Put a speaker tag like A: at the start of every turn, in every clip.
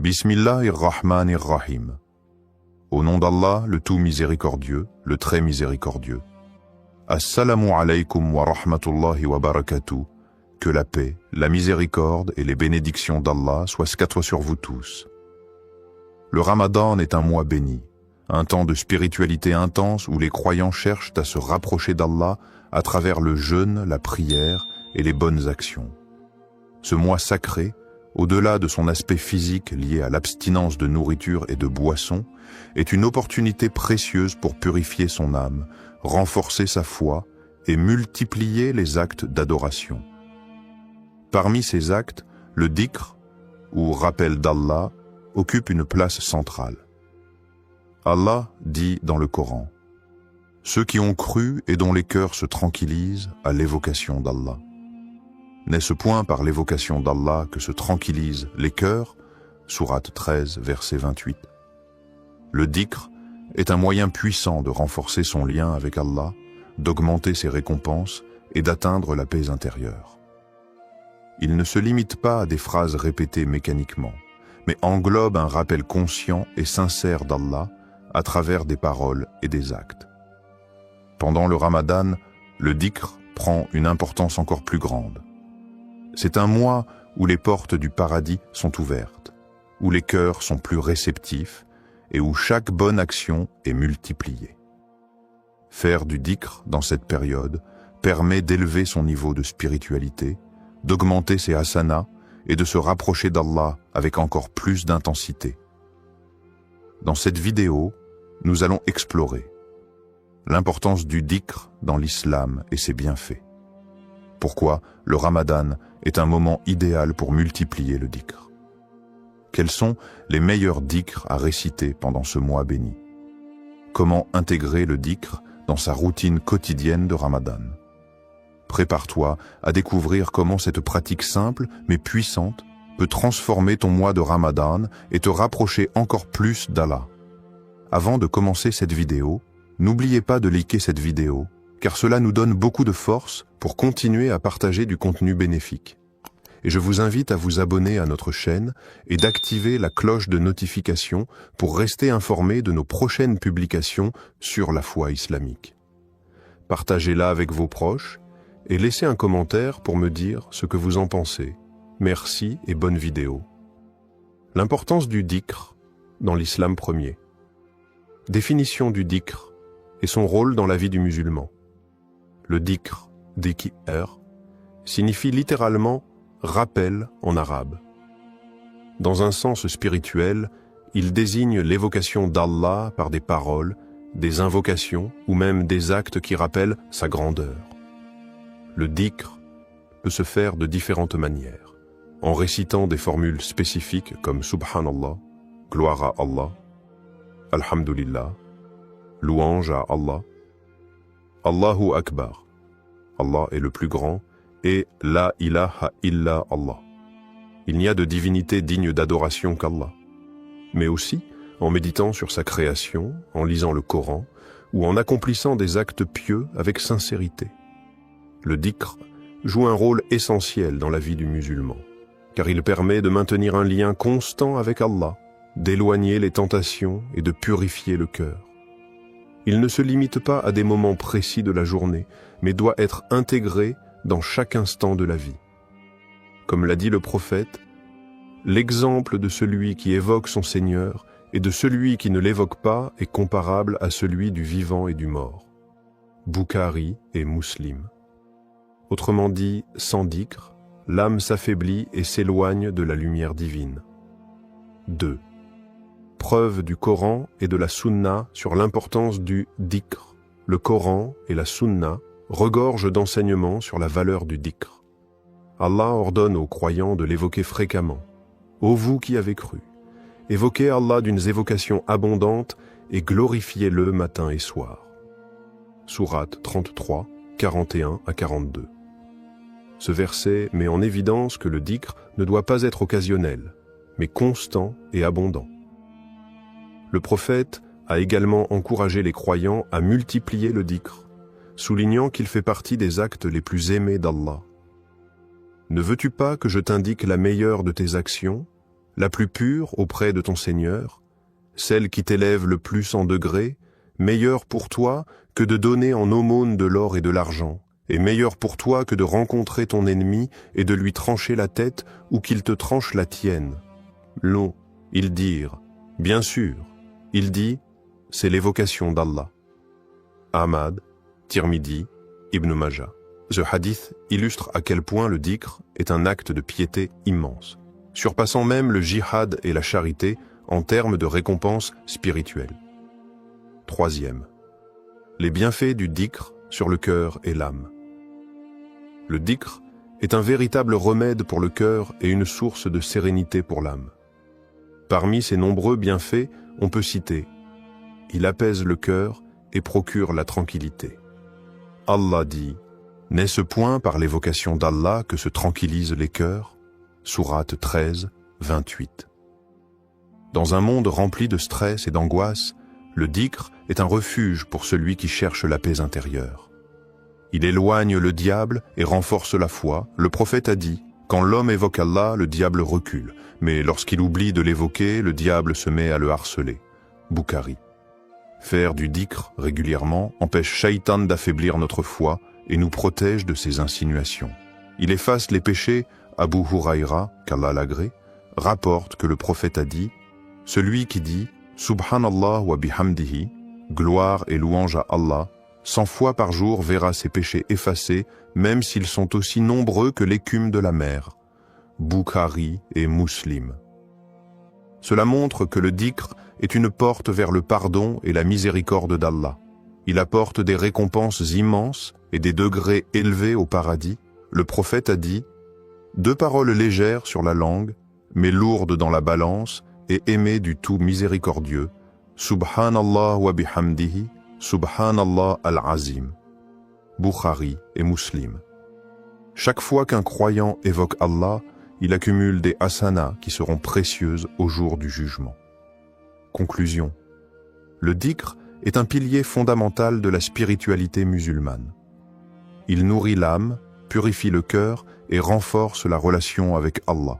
A: Bismillahir-Rahmanir-Rahim. Au nom d'Allah, le tout miséricordieux, le très miséricordieux. Assalamu alaykum wa rahmatullahi wa barakatuh. Que la paix, la miséricorde et les bénédictions d'Allah soient scatouées sur vous tous. Le Ramadan est un mois béni, un temps de spiritualité intense où les croyants cherchent à se rapprocher d'Allah à travers le jeûne, la prière et les bonnes actions. Ce mois sacré, au-delà de son aspect physique lié à l'abstinence de nourriture et de boissons, est une opportunité précieuse pour purifier son âme, renforcer sa foi et multiplier les actes d'adoration. Parmi ces actes, le dhikr, ou rappel d'Allah, occupe une place centrale. Allah dit dans le Coran: « Ceux qui ont cru et dont les cœurs se tranquillisent à l'évocation d'Allah. » N'est-ce point par l'évocation d'Allah que se tranquillisent les cœurs? Sourate 13, verset 28. Le dhikr est un moyen puissant de renforcer son lien avec Allah, d'augmenter ses récompenses et d'atteindre la paix intérieure. Il ne se limite pas à des phrases répétées mécaniquement, mais englobe un rappel conscient et sincère d'Allah à travers des paroles et des actes. Pendant le Ramadan, le dhikr prend une importance encore plus grande. C'est un mois où les portes du paradis sont ouvertes, où les cœurs sont plus réceptifs et où chaque bonne action est multipliée. Faire du dhikr dans cette période permet d'élever son niveau de spiritualité, d'augmenter ses hasanas et de se rapprocher d'Allah avec encore plus d'intensité. Dans cette vidéo, nous allons explorer l'importance du dhikr dans l'islam et ses bienfaits. Pourquoi le Ramadan est un moment idéal pour multiplier le dhikr. Quels sont les meilleurs dhikrs à réciter pendant ce mois béni? Comment intégrer le dhikr dans sa routine quotidienne de Ramadan? Prépare-toi à découvrir comment cette pratique simple mais puissante peut transformer ton mois de Ramadan et te rapprocher encore plus d'Allah. Avant de commencer cette vidéo, n'oubliez pas de liker cette vidéo, car cela nous donne beaucoup de force pour continuer à partager du contenu bénéfique. Et je vous invite à vous abonner à notre chaîne et d'activer la cloche de notification pour rester informé de nos prochaines publications sur la foi islamique. Partagez-la avec vos proches et laissez un commentaire pour me dire ce que vous en pensez. Merci et bonne vidéo. L'importance du dhikr dans l'islam premier. Définition du dhikr et son rôle dans la vie du musulman. Le dhikr, dhikr, signifie littéralement « rappel » en arabe. Dans un sens spirituel, il désigne l'évocation d'Allah par des paroles, des invocations ou même des actes qui rappellent sa grandeur. Le dhikr peut se faire de différentes manières, en récitant des formules spécifiques comme « Subhanallah », « Gloire à Allah », « Alhamdulillah », « Louange à Allah », « Allahu Akbar », Allah est le plus grand, et « La ilaha illa Allah ». Il n'y a de divinité digne d'adoration qu'Allah. Mais aussi en méditant sur sa création, en lisant le Coran, ou en accomplissant des actes pieux avec sincérité. Le dhikr joue un rôle essentiel dans la vie du musulman, car il permet de maintenir un lien constant avec Allah, d'éloigner les tentations et de purifier le cœur. Il ne se limite pas à des moments précis de la journée, mais doit être intégré dans chaque instant de la vie. Comme l'a dit le prophète, « L'exemple de celui qui évoque son Seigneur et de celui qui ne l'évoque pas est comparable à celui du vivant et du mort. » Bukhari et Muslim. Autrement dit, sans dhikr, l'âme s'affaiblit et s'éloigne de la lumière divine. 2. Preuve du Coran et de la Sunna sur l'importance du dhikr. Le Coran et la Sunna regorgent d'enseignements sur la valeur du dhikr. Allah ordonne aux croyants de l'évoquer fréquemment. Ô vous qui avez cru, évoquez Allah d'une évocation abondante et glorifiez-le matin et soir. Sourate 33, 41 à 42. Ce verset met en évidence que le dhikr ne doit pas être occasionnel, mais constant et abondant. Le prophète a également encouragé les croyants à multiplier le dhikr, soulignant qu'il fait partie des actes les plus aimés d'Allah. Ne veux-tu pas que je t'indique la meilleure de tes actions? Sourate 33, verset 41. Le prophète a également encouragé les croyants à multiplier le dhikr, soulignant qu'il fait partie des actes les plus aimés d'Allah. Ne veux-tu pas que je t'indique la meilleure de tes actions? Sourate 33, verset 41.
B: la plus pure auprès de ton Seigneur, celle qui t'élève le plus en degrés, meilleure pour toi que de donner en aumône de l'or et de l'argent, et meilleure pour toi que de rencontrer ton ennemi et de lui trancher la tête ou qu'il te tranche la tienne. Non, ils dirent, bien sûr. Il dit, c'est l'évocation d'Allah. Ahmad, Tirmidhi, Ibn Majah. Ce hadith illustre à quel point le dhikr est un acte de piété immense, surpassant même le jihad et la charité en termes de récompense spirituelle. Troisième, les bienfaits du dhikr sur le cœur et l'âme. Le dhikr est un véritable remède pour le cœur et une source de sérénité pour l'âme. Parmi ses nombreux bienfaits, on peut citer « Il apaise le cœur et procure la tranquillité ». Allah dit « N'est-ce point par l'évocation d'Allah que se tranquillisent les cœurs » Sourate 13, 28. Dans un monde rempli de stress et d'angoisse, le dhikr est un refuge pour celui qui cherche la paix intérieure. Il éloigne le diable et renforce la foi. Le prophète a dit « Quand l'homme évoque Allah, le diable recule, mais lorsqu'il oublie de l'évoquer, le diable se met à le harceler. » Bukhari. Faire du dhikr régulièrement empêche Shaitan d'affaiblir notre foi et nous protège de ses insinuations. Il efface les péchés. Abu Huraïra, qu'Allah l'agrée, rapporte que le prophète a dit « Celui qui dit « Subhanallah wa bihamdihi » gloire et louange à Allah, 100 fois par jour verra ses péchés effacés, même s'ils sont aussi nombreux que l'écume de la mer. Bukhari et Muslim. Cela montre que le dhikr est une porte vers le pardon et la miséricorde d'Allah. Il apporte des récompenses immenses et des degrés élevés au paradis. Le prophète a dit « Deux paroles légères sur la langue, mais lourdes dans la balance et aimées du tout miséricordieux. Subhanallah wa bihamdihi, Subhanallah al-Azim. » Bukhari et Muslim. Chaque fois qu'un croyant évoque Allah, il accumule des hasanas qui seront précieuses au jour du jugement. Conclusion. Le dhikr est un pilier fondamental de la spiritualité musulmane. Il nourrit l'âme, purifie le cœur et renforce la relation avec Allah.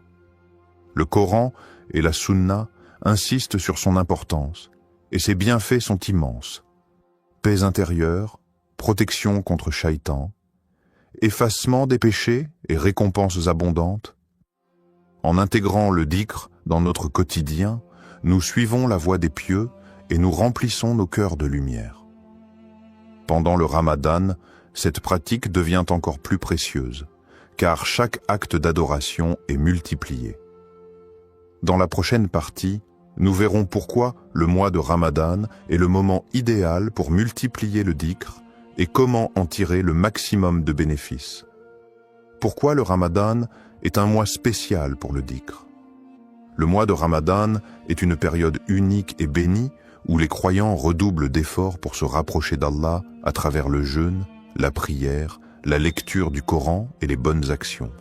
B: Le Coran et la Sunna insistent sur son importance, et ses bienfaits sont immenses. Paix intérieure, protection contre Shaitan, effacement des péchés et récompenses abondantes. En intégrant le dhikr dans notre quotidien, nous suivons la voie des pieux et nous remplissons nos cœurs de lumière. Pendant le Ramadan, cette pratique devient encore plus précieuse, car chaque acte d'adoration est multiplié. Dans la prochaine partie, nous verrons pourquoi le mois de Ramadan est le moment idéal pour multiplier le dhikr et comment en tirer le maximum de bénéfices. Pourquoi le Ramadan est un mois spécial pour le dhikr. Le mois de Ramadan est une période unique et bénie où les croyants redoublent d'efforts pour se rapprocher d'Allah à travers le jeûne, la prière, la lecture du Coran et les bonnes actions.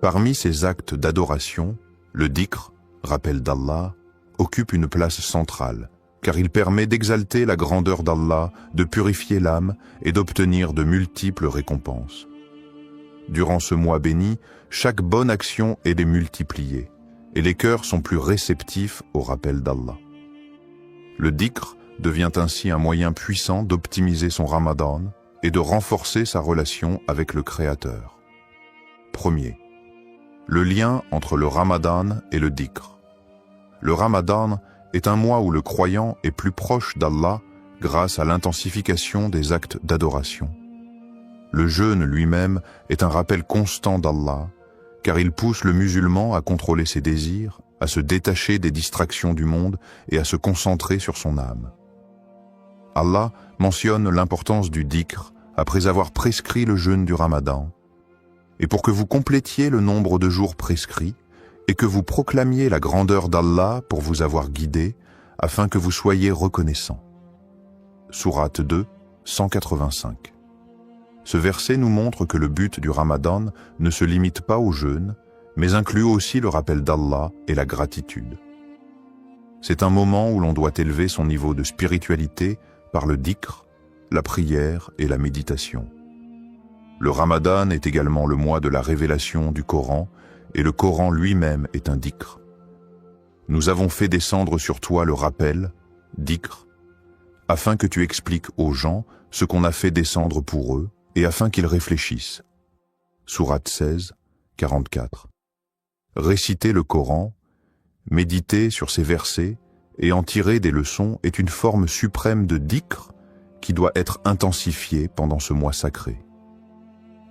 B: Parmi ces actes d'adoration, le dhikr, rappel d'Allah, occupe une place centrale, car il permet d'exalter la grandeur d'Allah, de purifier l'âme et d'obtenir de multiples récompenses. Durant ce mois béni, chaque bonne action est démultipliée, et les cœurs sont plus réceptifs au rappel d'Allah. Le dhikr devient ainsi un moyen puissant d'optimiser son Ramadan et de renforcer sa relation avec le Créateur. Premier, le lien entre le Ramadan et le dhikr. Le Ramadan est un mois où le croyant est plus proche d'Allah grâce à l'intensification des actes d'adoration. Le jeûne lui-même est un rappel constant d'Allah, car il pousse le musulman à contrôler ses désirs, à se détacher des distractions du monde et à se concentrer sur son âme. Allah mentionne l'importance du dhikr après avoir prescrit le jeûne du Ramadan. Et pour que vous complétiez le nombre de jours prescrits et que vous proclamiez la grandeur d'Allah pour vous avoir guidé, afin que vous soyez reconnaissants. Sourate 2, 185. Ce verset nous montre que le but du Ramadan ne se limite pas au jeûne, mais inclut aussi le rappel d'Allah et la gratitude. C'est un moment où l'on doit élever son niveau de spiritualité par le dhikr, la prière et la méditation. Le Ramadan est également le mois de la révélation du Coran, et le Coran lui-même est un dhikr.
A: nous avons fait descendre sur toi le rappel, dhikr, afin que tu expliques aux gens ce qu'on a fait descendre pour eux et afin qu'ils réfléchissent. Sourate 16, 44. Réciter le Coran, méditer sur ces versets et en tirer des leçons est une forme suprême de dhikr qui doit être intensifiée pendant ce mois sacré.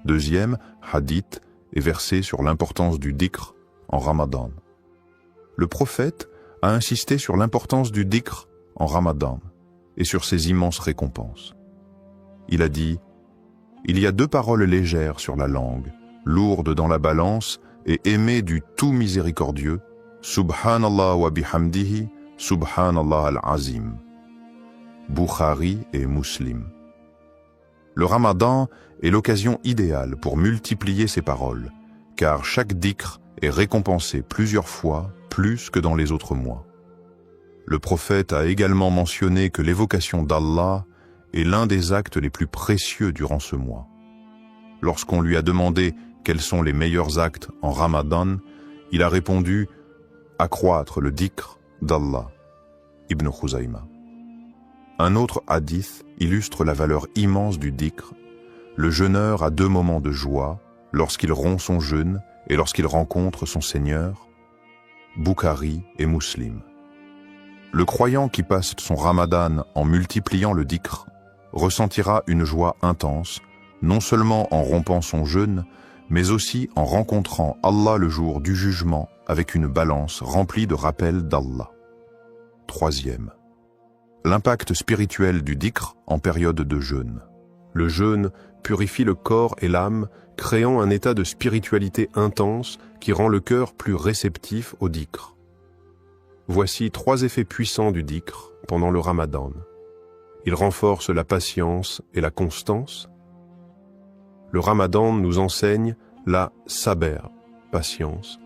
A: Deuxième hadith est versé sur l'importance du dhikr en Ramadan. Le prophète a insisté sur l'importance du dhikr en Ramadan et sur ses immenses récompenses. Il a dit « Il y a 2 paroles légères sur la langue, lourdes dans la balance et aimées du tout miséricordieux, Subhanallah wa bihamdihi, Subhanallah al-Azim. » Bukhari et Muslim. Le Ramadan est l'occasion idéale pour multiplier ces paroles, car chaque dhikr est récompensé plusieurs fois plus que dans les autres mois. Le prophète a également mentionné que l'évocation d'Allah est l'un des actes les plus précieux durant ce mois. Lorsqu'on lui a demandé quels sont les meilleurs actes en Ramadan, il a répondu « accroître le dhikr d'Allah » Ibn Khuzayma. Un autre hadith illustre la valeur immense du dhikr. Le jeûneur a 2 moments de joie, lorsqu'il rompt son jeûne et lorsqu'il rencontre son Seigneur. Bukhari et Muslim. Le croyant qui passe son Ramadan en multipliant le dhikr ressentira une joie intense, non seulement en rompant son jeûne, mais aussi en rencontrant Allah le jour du jugement avec une balance remplie de rappels d'Allah. Troisième. L'impact spirituel du dhikr en période de jeûne. Le jeûne purifie le corps et l'âme, créant un état de spiritualité intense qui rend le cœur plus réceptif au dhikr. Voici 3 effets puissants du dhikr pendant le Ramadan. Il renforce la patience et la constance. Le Ramadan nous enseigne la sabr, patience,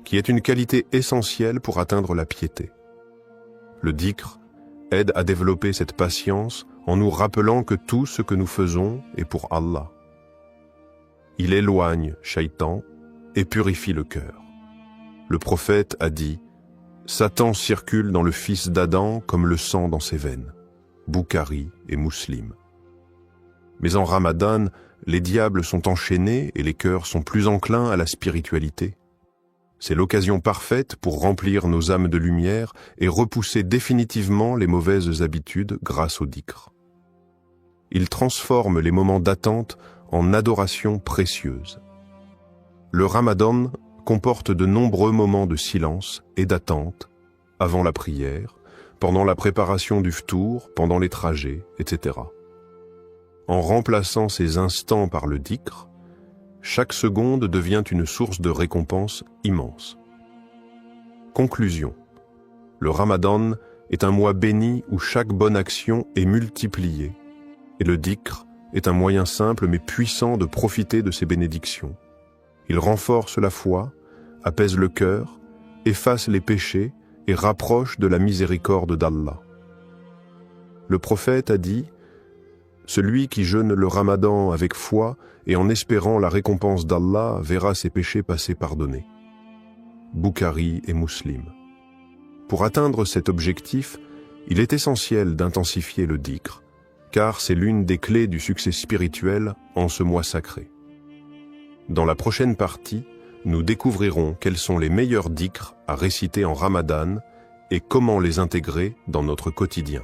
A: qui est une qualité essentielle pour atteindre la piété. Le dhikr aide à développer cette patience en nous rappelant que tout ce que nous faisons est pour Allah. Il éloigne Shaitan et purifie le cœur. Le prophète a dit « Satan circule dans le fils d'Adam comme le sang dans ses veines » Bukhari et Muslim. Mais en Ramadan, les diables sont enchaînés et les cœurs sont plus enclins à la spiritualité. C'est l'occasion parfaite pour remplir nos âmes de lumière et repousser définitivement les mauvaises habitudes grâce au dhikr. Il transforme les moments d'attente en adoration précieuse. Le Ramadan comporte de nombreux moments de silence et d'attente, avant la prière, pendant la préparation du ftour, pendant les trajets, etc. En remplaçant ces instants par le dhikr, chaque seconde devient une source de récompense immense. Conclusion. Le Ramadan est un mois béni où chaque bonne action est multipliée, et le dhikr est un moyen simple mais puissant de profiter de ces bénédictions. Il renforce la foi, apaise le cœur, efface les péchés et rapproche de la miséricorde d'Allah. Le prophète a dit « Celui qui jeûne le Ramadan avec foi et en espérant la récompense d'Allah verra ses péchés passer pardonnés. » Bukhari et Muslim. Pour atteindre cet objectif, il est essentiel d'intensifier le dhikr, car c'est l'une des clés du succès spirituel en ce mois sacré. Dans la prochaine partie, nous découvrirons quels sont les meilleurs dhikrs à réciter en Ramadan et comment les intégrer dans notre quotidien.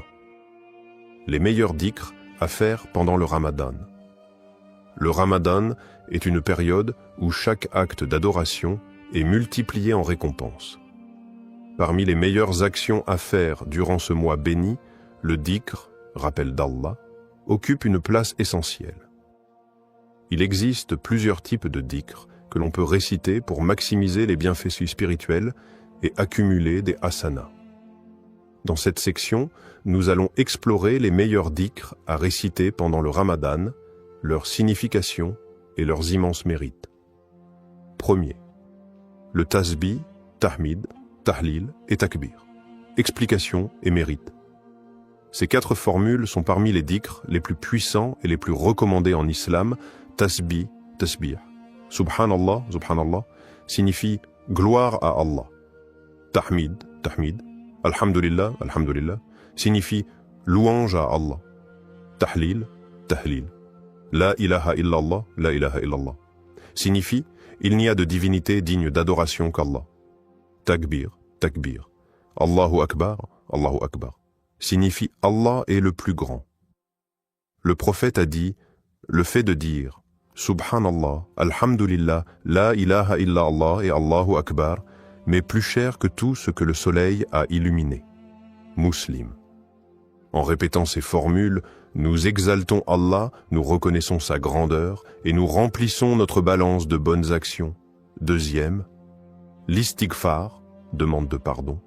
A: Les meilleurs dhikrs à faire pendant le Ramadan. Le Ramadan est une période où chaque acte d'adoration est multiplié en récompense. Parmi les meilleures actions à faire durant ce mois béni, le dhikr, rappel d'Allah, occupe une place essentielle. Il existe plusieurs types de dhikr que l'on peut réciter pour maximiser les bienfaits spirituels et accumuler des hasanas. Dans cette section, nous allons explorer les meilleurs dhikrs à réciter pendant le Ramadan, leur signification et leurs immenses mérites. Premier, le tasbih, tahmid, tahlil et takbir. Explication et mérite. Ces 4 formules sont parmi les dhikrs les plus puissants et les plus recommandés en islam. Tasbih, tasbih. Subhanallah, subhanallah, signifie gloire à Allah. Tahmid,
B: tahmid. Alhamdulillah, alhamdulillah, signifie louange à Allah. Tahlil, tahlil. La ilaha illallah, la ilaha illallah. Signifie il n'y a de divinité digne d'adoration qu'Allah. Takbir, takbir. Allahu akbar, Allahu akbar. Signifie Allah est le plus grand. Le prophète a dit, le fait de dire Subhanallah, Alhamdulillah, La ilaha illallah et Allahu akbar m'est plus cher que tout ce que le soleil a illuminé. Muslim. En répétant ces formules, nous exaltons Allah, nous reconnaissons sa grandeur et nous remplissons notre balance de bonnes actions. Deuxième, l'istighfar, demande de pardon.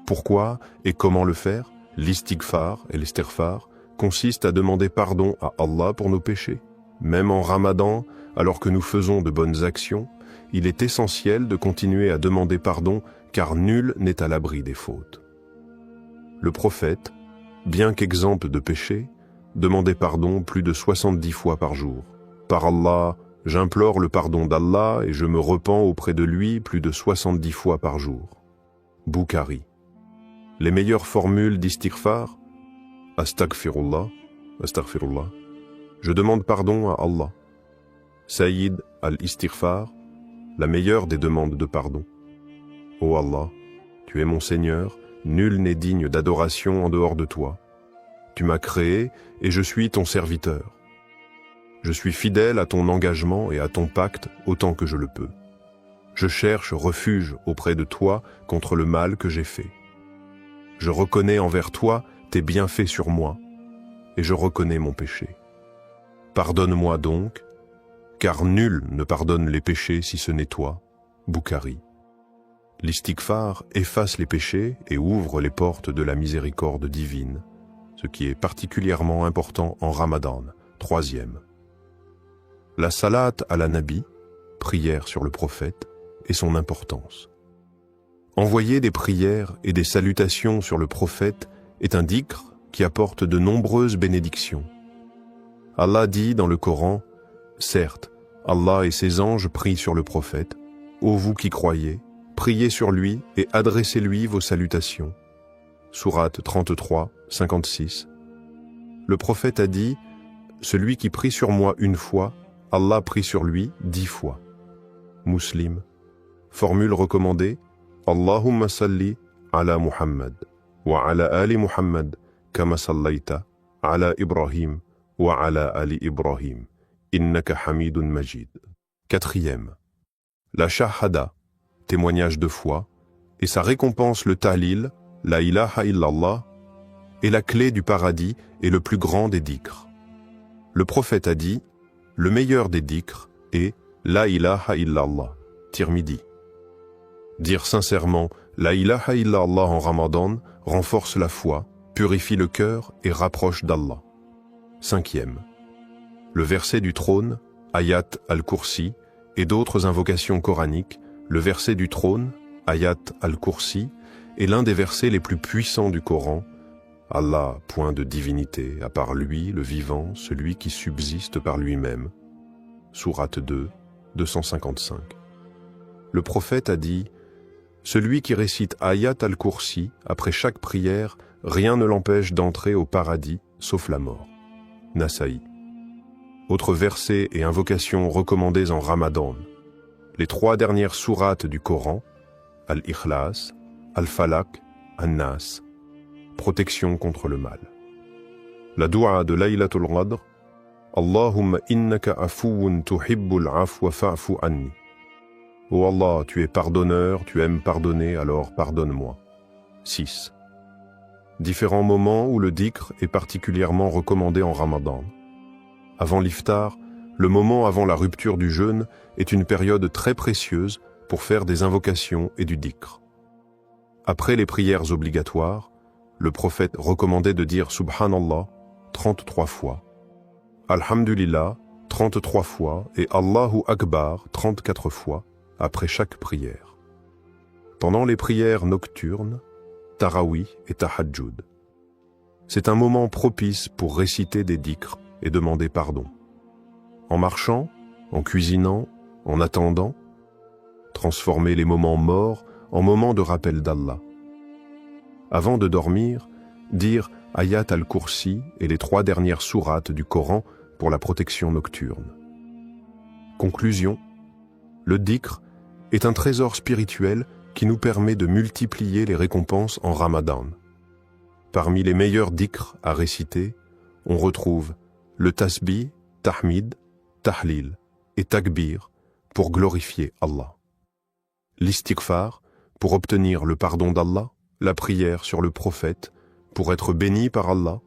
B: Pourquoi et comment le faire? L'istighfar et l'istighfar consiste à demander pardon à Allah pour nos péchés. Même en Ramadan, alors que nous faisons de bonnes actions, il est essentiel de continuer à demander pardon car nul n'est à l'abri des fautes. Le prophète, bien qu'exempt de péché, demandait pardon plus de 70 fois par jour. Par Allah, j'implore le pardon d'Allah et je me repens auprès de lui plus de 70 fois par jour. Bukhari. Les meilleures formules d'istighfar, Astaghfirullah, Astaghfirullah. Je demande pardon à Allah. Saïd al-Istighfar, la meilleure des demandes de pardon. Ô Allah, tu es mon Seigneur, nul n'est digne d'adoration en dehors de toi. Tu m'as créé et je suis ton serviteur. Je suis fidèle à ton engagement et à ton pacte autant que je le peux. Je cherche refuge auprès de toi contre le mal que j'ai fait. Je reconnais envers toi tes bienfaits sur moi et je reconnais mon péché. Pardonne-moi donc, car nul ne pardonne les péchés si ce n'est toi. Bukhari. L'istighfar efface les péchés et ouvre les portes de la miséricorde divine, ce qui est particulièrement important en Ramadan. Troisième. La salat à la Nabi, prière sur le prophète, et son importance. Envoyer des prières et des salutations sur le prophète est un dhikr qui apporte de nombreuses bénédictions. Allah dit dans le Coran, « Certes, Allah et ses anges prient sur le prophète. Ô vous qui croyez, priez sur lui et adressez-lui vos salutations. » Sourate 33, 56. Le prophète a dit, « Celui qui prie sur moi une fois, Allah prie sur lui 10 fois. » Muslim. Formule recommandée, « Allahumma salli ala Muhammad, wa ala ali Muhammad, kama sallaita, ala Ibrahim, wa ala ali Ibrahim, innaka hamidun majid. » Quatrième. La shahada, témoignage de foi, et sa récompense le tahlil, la ilaha illallah, est la clé du paradis et le plus grand des dhikrs. Le prophète a dit, le meilleur des dhikrs est la ilaha illallah, Tirmidhi. Dire sincèrement la ilaha illallah en Ramadan renforce la foi, purifie le cœur et rapproche d'Allah. Cinquième. Le verset du trône, Ayat al-Kursi, et d'autres invocations coraniques, le verset du trône, Ayat al-Kursi, est l'un des versets les plus puissants du Coran. Allah, point de divinité, à part lui, le vivant, celui qui subsiste par lui-même. Sourate 2, 255. Le prophète a dit, « Celui qui récite Ayat al-Kursi, après chaque prière, rien ne l'empêche d'entrer au paradis, sauf la mort. » Nasaï. Autres versets et invocations recommandées en Ramadan. Les 3 dernières sourates du Coran, Al-Ikhlas, Al-Falaq, An-Nas. Protection contre le mal. La doua de Laylatul Qadr, Allahumma innaka afouun tuhibbul afwa fa'fu anni. Ô Allah, tu es pardonneur, tu aimes pardonner, alors pardonne-moi. 6. Différents moments où le dhikr est particulièrement recommandé en Ramadan. Avant l'iftar, le moment avant la rupture du jeûne est une période très précieuse pour faire des invocations et du dhikr. Après les prières obligatoires, le prophète recommandait de dire Subhanallah 33 fois, Alhamdulillah 33 fois et Allahu Akbar 34 fois après chaque prière. Pendant les prières nocturnes, Tarawih et Tahajjud. C'est un moment propice pour réciter des dhikrs et demander pardon. En marchant, en cuisinant, en attendant, transformer les moments morts en moments de rappel d'Allah. Avant de dormir, dire Ayat al-Kursi et les 3 dernières sourates du Coran pour la protection nocturne. Conclusion. Le dhikr est un trésor spirituel qui nous permet de multiplier les récompenses en Ramadan. Parmi les meilleurs dhikrs à réciter, on retrouve le tasbih, tahmid, tahlil et takbir pour glorifier Allah. L'istighfar pour obtenir le pardon d'Allah, la prière sur le prophète pour être béni par Allah,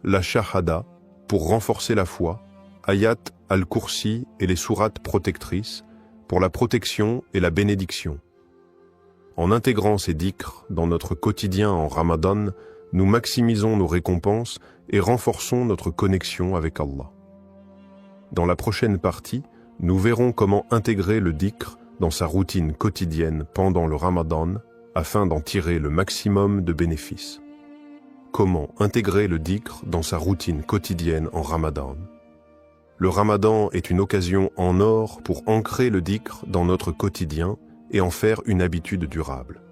B: la shahada pour renforcer la foi, ayat al-Kursi et les sourates protectrices pour la protection et la bénédiction. En intégrant ces dhikrs dans notre quotidien en Ramadan, nous maximisons nos récompenses et renforçons notre connexion avec Allah. Dans la prochaine partie, nous verrons comment intégrer le dhikr dans sa routine quotidienne pendant le Ramadan afin d'en tirer le maximum de bénéfices. Comment intégrer le dhikr dans sa routine quotidienne en Ramadan? Le Ramadan est une occasion en or pour ancrer le dhikr dans notre quotidien et en faire une habitude durable.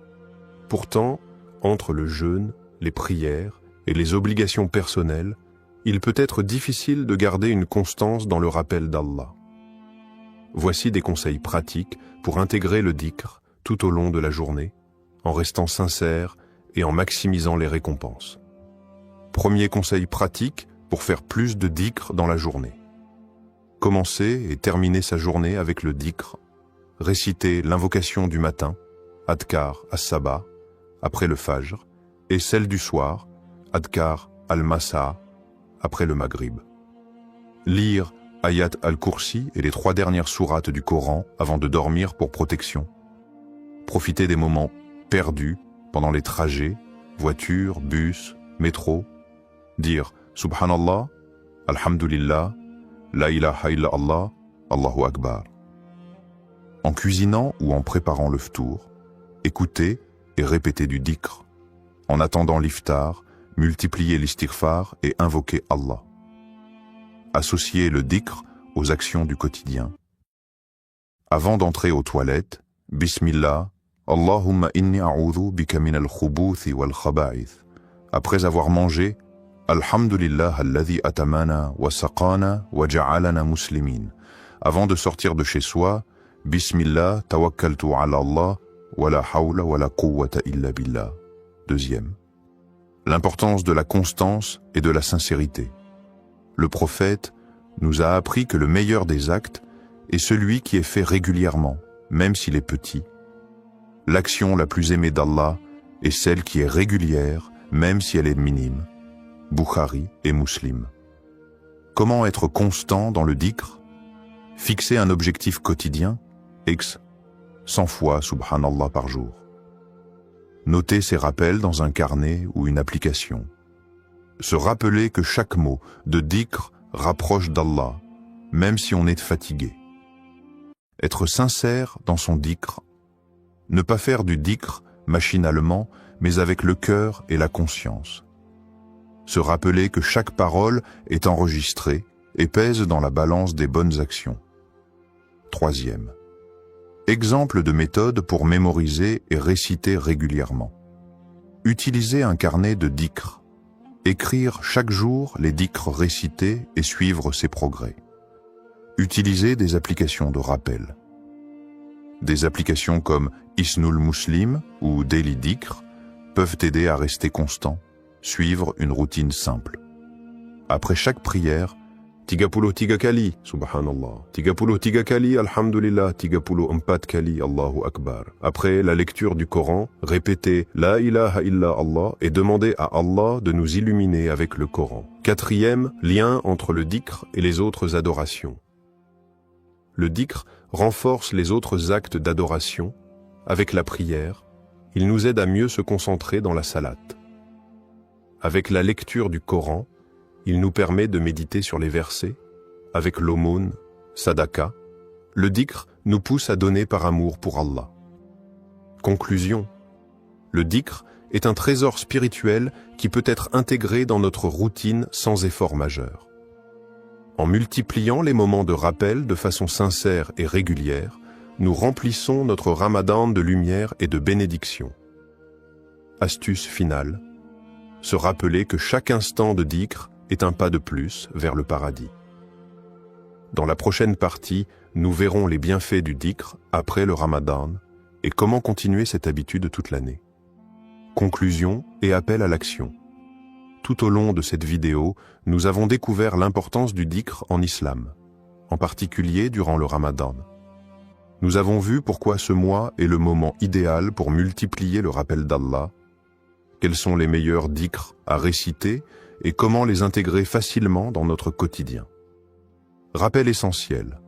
B: Pourtant, entre le jeûne, les prières et les obligations personnelles, il peut être difficile de garder une constance dans le rappel d'Allah. Voici des conseils pratiques pour intégrer le dhikr tout au long de la journée, en restant sincère et en maximisant les récompenses. Premier conseil pratique pour faire plus de dhikr dans la journée. Commencer et terminer sa journée avec le dhikr, réciter l'invocation du matin, Adkar as-Sabah, après le Fajr, et celle du soir, Adkar al-Masa, après le Maghrib. Lire Ayat al-Kursi et les 3 dernières sourates du Coran avant de dormir pour protection. Profiter des moments perdus pendant les trajets, voitures, bus, métro. Dire Subhanallah, Alhamdulillah, La ilaha illallah, Allahu Akbar. En cuisinant ou en préparant le ftour, écouter et répéter du dhikr. En attendant l'iftar, multiplier l'istighfar et invoquer Allah. Associer le dhikr aux actions du quotidien. Avant d'entrer aux toilettes, Bismillah, Allahumma inni a'udhu bika min al-khubuthi wal khaba'ith. Après avoir mangé, Alhamdulillah alladhi atamana wa saqana wa ja'alana muslimin. Avant de sortir de chez soi, Bismillah tawakkaltu ala Allah wa la hawla wa la quwwata illa billah. Deuxième. L'importance de la constance et de la sincérité. Le prophète nous a appris que le meilleur des actes est celui qui est fait régulièrement, même s'il est petit. L'action la plus aimée d'Allah est celle qui est régulière, même si elle est minime. Bukhari et Muslim. Comment être constant dans le dhikr? Fixer un objectif quotidien, 100 fois Subhanallah par jour. Noter ses rappels dans un carnet ou une application. Se rappeler que chaque mot de dhikr rapproche d'Allah, même si on est fatigué. Être sincère dans son dhikr. Ne pas faire du dhikr machinalement, mais avec le cœur et la conscience. Se rappeler que chaque parole est enregistrée et pèse dans la balance des bonnes actions. Troisième. Exemple de méthode pour mémoriser et réciter régulièrement. Utiliser un carnet de dhikr. Écrire chaque jour les dhikrs récités et suivre ses progrès. Utiliser des applications de rappel. Des applications comme Isnul Muslim ou Daily Dhikr peuvent aider à rester constant, suivre une routine simple. Après chaque prière, Tigapulo Tigakali, Subhanallah. Tigapulo Tigakali, Alhamdulillah. Tigapulo Umpat Kali, Allahu Akbar. Après la lecture du Coran, répétez La ilaha illa Allah et demandez à Allah de nous illuminer avec le Coran. Quatrième, lien entre le dhikr et les autres adorations. Le dhikr renforce les autres actes d'adoration. Avec la prière, il nous aide à mieux se concentrer dans la salate. Avec la lecture du Coran, il nous permet de méditer sur les versets. Avec l'aumône, sadaka, le dhikr nous pousse à donner par amour pour Allah. Conclusion. Le dhikr est un trésor spirituel qui peut être intégré dans notre routine sans effort majeur. En multipliant les moments de rappel de façon sincère et régulière, nous remplissons notre ramadan de lumière et de bénédiction. Astuce finale. Se rappeler que chaque instant de dhikr est un pas de plus vers le paradis. Dans la prochaine partie, nous verrons les bienfaits du dhikr après le Ramadan et comment continuer cette habitude toute l'année. Conclusion et appel à l'action. Tout au long de cette vidéo, nous avons découvert l'importance du dhikr en islam, en particulier durant le Ramadan. Nous avons vu pourquoi ce mois est le moment idéal pour multiplier le rappel d'Allah, quels sont les meilleurs dhikrs à réciter et comment les intégrer facilement dans notre quotidien. Rappel essentiel.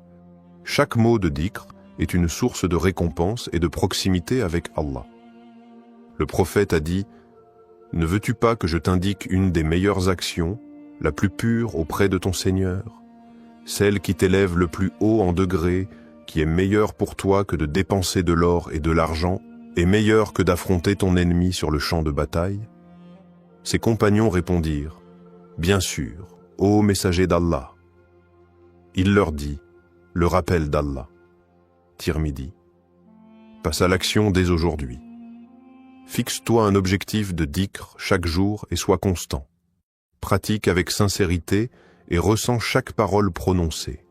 B: Chaque mot de dhikr est une source de récompense et de proximité avec Allah. Le prophète a dit « Ne veux-tu pas que je t'indique une des meilleures actions, la plus pure auprès de ton Seigneur, celle qui t'élève le plus haut en degrés, qui est meilleure pour toi que de dépenser de l'or et de l'argent, et meilleure que d'affronter ton ennemi sur le champ de bataille ?» Ses compagnons répondirent « Bien sûr, ô messager d'Allah !» Il leur dit « Le rappel d'Allah. » Tirmidhi. Passe à l'action dès aujourd'hui. Fixe-toi un objectif de dhikr chaque jour et sois constant. Pratique avec sincérité et ressens chaque parole prononcée.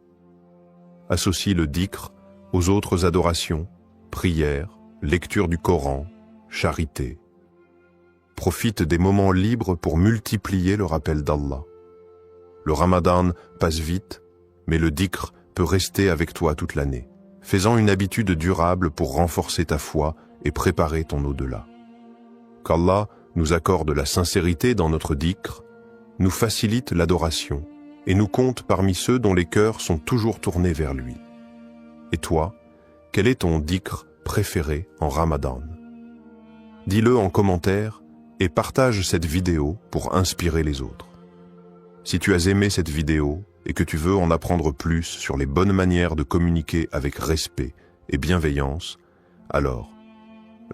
B: Associe le dhikr aux autres adorations, prières, lecture du Coran, charité. Profite des moments libres pour multiplier le rappel d'Allah. Le Ramadan passe vite, mais le dhikr peut rester avec toi toute l'année, faisant une habitude durable pour renforcer ta foi et préparer ton au-delà. Qu'Allah nous accorde la sincérité dans notre dhikr, nous facilite l'adoration et nous compte parmi ceux dont les cœurs sont toujours tournés vers lui. Et toi, quel est ton dhikr préféré en Ramadan? Dis-le en commentaire et partage cette vidéo pour inspirer les autres. Si tu as aimé cette vidéo et que tu veux en apprendre plus sur les bonnes manières de communiquer avec respect et bienveillance, alors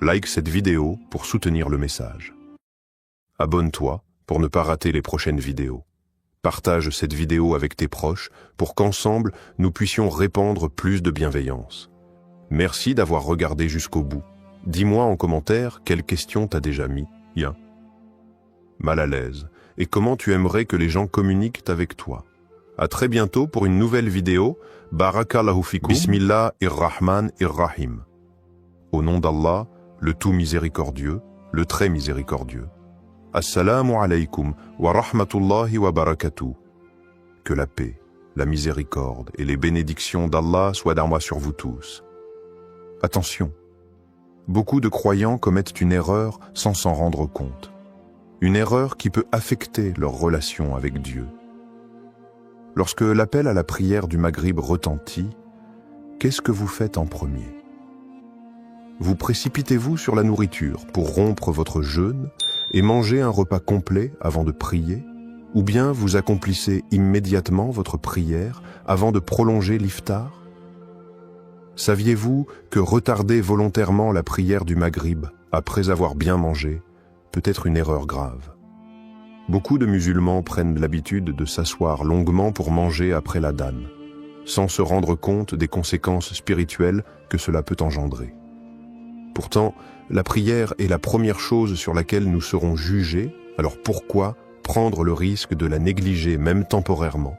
B: like cette vidéo pour soutenir le message. Abonne-toi pour ne pas rater les prochaines vidéos. Partage cette vidéo avec tes proches pour qu'ensemble nous puissions répandre plus de bienveillance. Merci d'avoir regardé jusqu'au bout. Dis-moi en commentaire quelle question t'as déjà mis, mal à l'aise, et comment tu aimerais que les gens communiquent avec toi. À très bientôt pour une nouvelle vidéo. Barakallahu fikum. Bismillahir-Rahman-ir-Rahim. Au nom d'Allah, le tout miséricordieux, le très miséricordieux. Assalamu alaykum wa rahmatullahi wa barakatuh. Que la paix, la miséricorde et les bénédictions d'Allah soient d'armois sur vous tous. Attention, beaucoup de croyants commettent une erreur sans s'en rendre compte. Une erreur qui peut affecter leur relation avec Dieu. Lorsque l'appel à la prière du Maghrib retentit, qu'est-ce que vous faites en premier? Vous précipitez-vous sur la nourriture pour rompre votre jeûne et manger un repas complet avant de prier, ou bien vous accomplissez immédiatement votre prière avant de prolonger l'iftar? Saviez-vous que retarder volontairement la prière du Maghrib après avoir bien mangé peut être une erreur grave? Beaucoup de musulmans prennent l'habitude de s'asseoir longuement pour manger après l'adhan, sans se rendre compte des conséquences spirituelles que cela peut engendrer. Pourtant, la prière est la première chose sur laquelle nous serons jugés, alors pourquoi prendre le risque de la négliger même temporairement?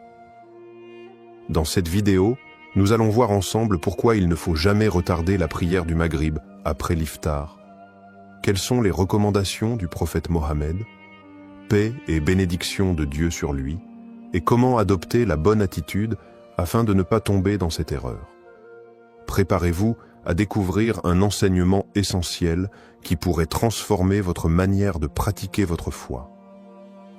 B: Dans cette vidéo, nous allons voir ensemble pourquoi il ne faut jamais retarder la prière du Maghrib après l'iftar. Quelles sont les recommandations du prophète Mohammed? Paix et bénédiction de Dieu sur lui, et comment adopter la bonne attitude afin de ne pas tomber dans cette erreur. Préparez-vous à découvrir un enseignement essentiel qui pourrait transformer votre manière de pratiquer votre foi.